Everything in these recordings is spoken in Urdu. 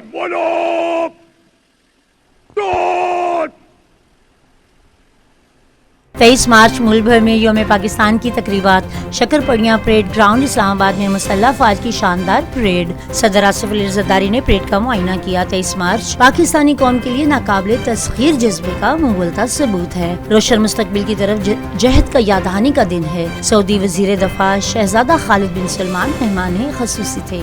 ملوک دور 23 مارچ ملک بھر میں یوم پاکستان کی تقریبات۔ شکر پڑیاں پریڈ گراؤنڈ اسلام آباد میں مسلح افواج کی شاندار پریڈ۔ صدر آصف علی زرداری نے پریڈ کا معائنہ کیا۔ 23 مارچ پاکستانی قوم کے لیے ناقابل تسخیر جذبے کا منگولتا ثبوت ہے، روشن مستقبل کی طرف جہد کا یاد دہانی کا دن ہے۔ سعودی وزیر دفاع شہزادہ خالد بن سلمان مہمان خصوصی تھے۔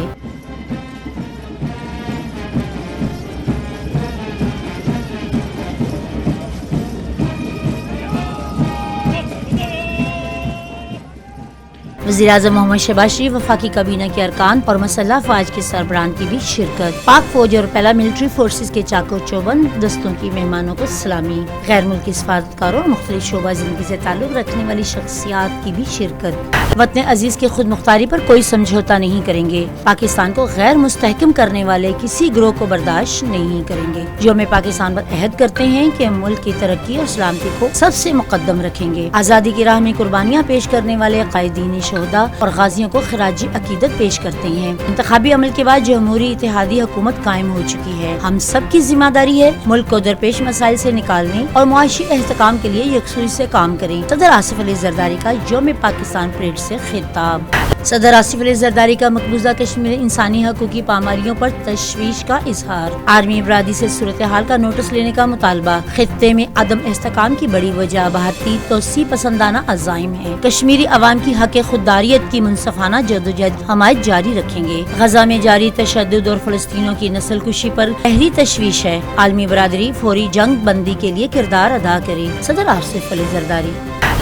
وزیراعظم محمد شہباز شریف، وفاقی کابینہ کے ارکان اور مسلح افواج کے سربراہان کی بھی شرکت۔ پاک فوج اور پیرا ملٹری فورسز کے چاق و چوبند دستوں کی مہمانوں کو سلامی۔ غیر ملکی سفارتکاروں اور مختلف شعبہ زندگی سے تعلق رکھنے والی شخصیات کی بھی شرکت۔ وطن عزیز کی خود مختاری پر کوئی سمجھوتا نہیں کریں گے، پاکستان کو غیر مستحکم کرنے والے کسی گروہ کو برداشت نہیں کریں گے۔ یوم پاکستان پر عہد کرتے ہیں کہ ملک کی ترقی اور سلامتی کو سب سے مقدم رکھیں گے۔ آزادی کی راہ میں قربانیاں پیش کرنے والے قائدین شہداء اور غازیوں کو خراج عقیدت پیش کرتے ہیں۔ انتخابی عمل کے بعد جمہوری اتحادی حکومت قائم ہو چکی ہے۔ ہم سب کی ذمہ داری ہے ملک کو درپیش مسائل سے نکالنے اور معاشی استحکام کے لیے یکسوئی سے کام کریں۔ صدر آصف علی زرداری کا یوم پاکستان پریڈ سے خطاب۔ صدر آصف علی زرداری کا مقبوضہ کشمیر انسانی حقوق کی پامالیوں پر تشویش کا اظہار۔ آرمی برادری سے صورتحال کا نوٹس لینے کا مطالبہ۔ خطے میں عدم استحکام کی بڑی وجہ بھارتی توسیع پسندانہ عزائم ہے۔ کشمیری عوام کی حق خودداریت کی منصفانہ جدوجہد حمایت جاری رکھیں گے۔ غزہ میں جاری تشدد اور فلسطینیوں کی نسل کشی پر گہری تشویش ہے۔ عالمی برادری فوری جنگ بندی کے لیے کردار ادا کرے۔ صدر آصف علی زرداری۔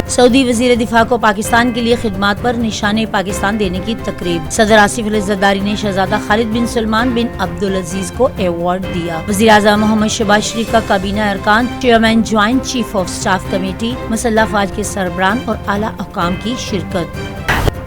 سعودی وزیر دفاع کو پاکستان کے لیے خدمات پر نشان پاکستان دینے کی تقریب۔ صدر آصف علی زرداری نے شہزادہ خالد بن سلمان بن عبدالعزیز کو ایوارڈ دیا۔ وزیر اعظم محمد شہباز شریف کا کابینہ ارکان، chairman joint chief of staff committee, مسلح افواج کے سربراہان اور اعلیٰ حکام کی شرکت۔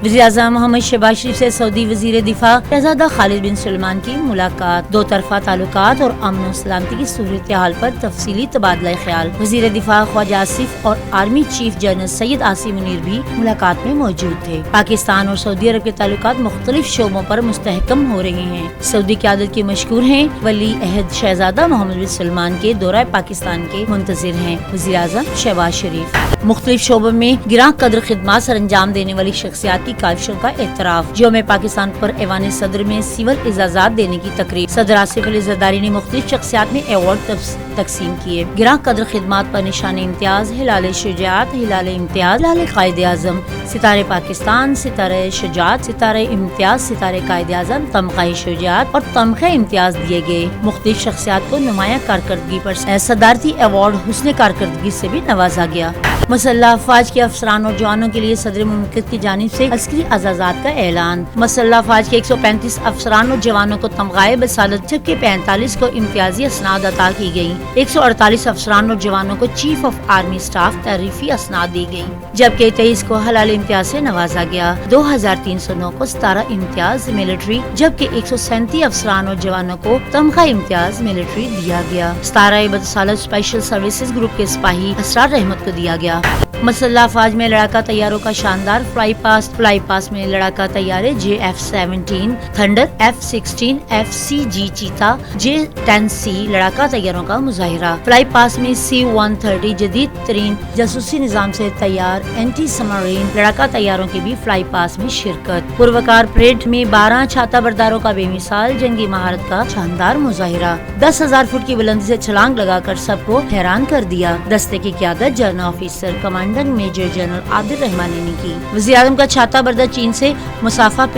وزیر اعظم محمد شہباز شریف سے سعودی وزیر دفاع شہزادہ خالد بن سلمان کی ملاقات۔ دو طرفہ تعلقات اور امن و سلامتی کی صورتحال پر تفصیلی تبادلہ خیال۔ وزیر دفاع خواجہ آصف اور army chief general Syed Asim Munir بھی ملاقات میں موجود تھے۔ پاکستان اور سعودی عرب کے تعلقات مختلف شعبوں پر مستحکم ہو رہے ہیں۔ سعودی قیادت کے مشکور ہیں، ولی عہد شہزادہ محمد بن سلمان کے دورہ پاکستان کے منتظر ہیں۔ وزیر اعظم شہباز شریف مختلف شعبوں میں گراں قدر خدمات سر انجام دینے والی شخصیات کی کاوشوں کا اعتراف۔ یوم پاکستان پر ایوان صدر میں سول اعزازات دینے کی تقریب۔ صدر آصف علی زرداری نے مختلف شخصیات میں ایوارڈ تقسیم کیے۔ گراں قدر خدمات پر نشان امتیاز، ہلال شجاعت، ہلال امتیاز، ہلال قائد اعظم، ستارے پاکستان، ستارے شجاعت، ستارے امتیاز، ستارے قائد اعظم، تمغہ شجاعت اور تمغہ امتیاز دیے گئے۔ مختلف شخصیات کو نمایاں کارکردگی پر صدارتی ایوارڈ حسن کارکردگی سے بھی نوازا گیا۔ مسلح افواج کے افسران اور جوانوں کے لیے صدر مملکت کی جانب سے عسکری اعزازات کا اعلان۔ مسلح افواج کے 135 افسران اور جوانوں کو تمغہ بسالت، جبکہ 45 کو امتیازی اسناد عطا کی گئی۔ 148 افسران اور جوانوں کو چیف آف آرمی اسٹاف تعریفی اسناد دی گئی، جبکہ 23 کو حلال امتیاز سے نوازا گیا۔ 2309 کو ستارہ امتیاز ملٹری، جبکہ 137 افسران اور جوانوں کو تمغہ امتیاز ملٹری دیا گیا۔ ستارہ بسالت اسپیشل سروسز گروپ کے سپاہی اسرار احمد کو دیا گیا۔ مسلح افواج میں لڑاکا طیاروں کا شاندار فلائی پاس میں لڑاکا طیارے JF-17 تھنڈر، F-16 FCG چیتا، J-10C لڑاکا طیاروں کا مظاہرہ۔ فلائی پاس میں C-130 جدید ترین جاسوسی نظام سے تیار اینٹی سبمرین لڑاکا طیاروں کی بھی فلائی پاس میں شرکت۔ پروکار پریڈ میں 12 چھاتہ برداروں کا بے مثال جنگی مہارت کا شاندار مظاہرہ۔ 10,000 فٹ کی بلندی سے چھلانگ لگا کر سب کو حیران کر دیا۔ دستے کی قیادت general officer commanding major general Adil Rahmani نے کی۔ وزیر اعظم کا چھاتہ بردہ چین سے مسافہ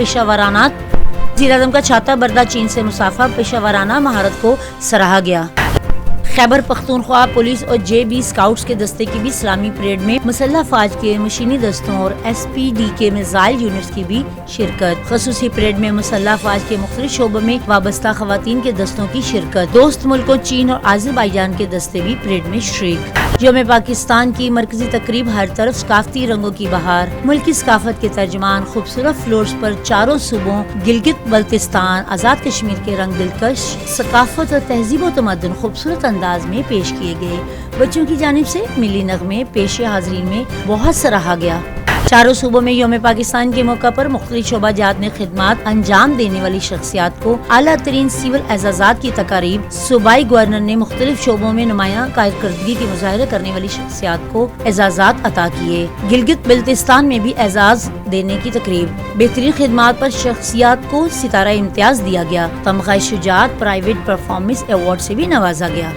پیشہ ورانہ مہارت کو سراہا گیا۔ خیبر پختونخوا پولیس اور JB اسکاؤٹس کے دستے کی بھی اسلامی پریڈ میں مسلح افواج کے مشینی دستوں اور SPD کے میزائل یونٹس کی بھی شرکت۔ خصوصی پریڈ میں مسلح افواج کے مختلف شعبوں میں وابستہ خواتین کے دستوں کی شرکت۔ دوست ملکوں چین اور آذربائیجان کے دستے بھی پریڈ میں شریک۔ یوم پاکستان کی مرکزی تقریب، ہر طرف ثقافتی رنگوں کی بہار۔ ملکی ثقافت کے ترجمان خوبصورت فلورز پر چاروں صوبوں گلگت بلتستان، آزاد کشمیر کے رنگ دلکش ثقافت اور تہذیب و تمدن خوبصورت انداز میں پیش کیے گئے۔ بچوں کی جانب سے ملی نغمے پیش حاضرین میں بہت سراہا گیا۔ چاروں صوبوں میں یوم پاکستان کے موقع پر مختلف شعبہ جات میں خدمات انجام دینے والی شخصیات کو اعلیٰ ترین سول اعزازات کی تقاریب صوبائی گورنر نے مختلف شعبوں میں نمایاں کارکردگی کے مظاہرے کرنے والی شخصیات کو اعزازات عطا کیے۔ گلگت بلتستان میں بھی اعزاز دینے کی تقریب، بہترین خدمات پر شخصیات کو ستارہ امتیاز دیا گیا۔ تمغہ شجاعت پرائیویٹ پرفارمنس ایوارڈ سے بھی نوازا گیا۔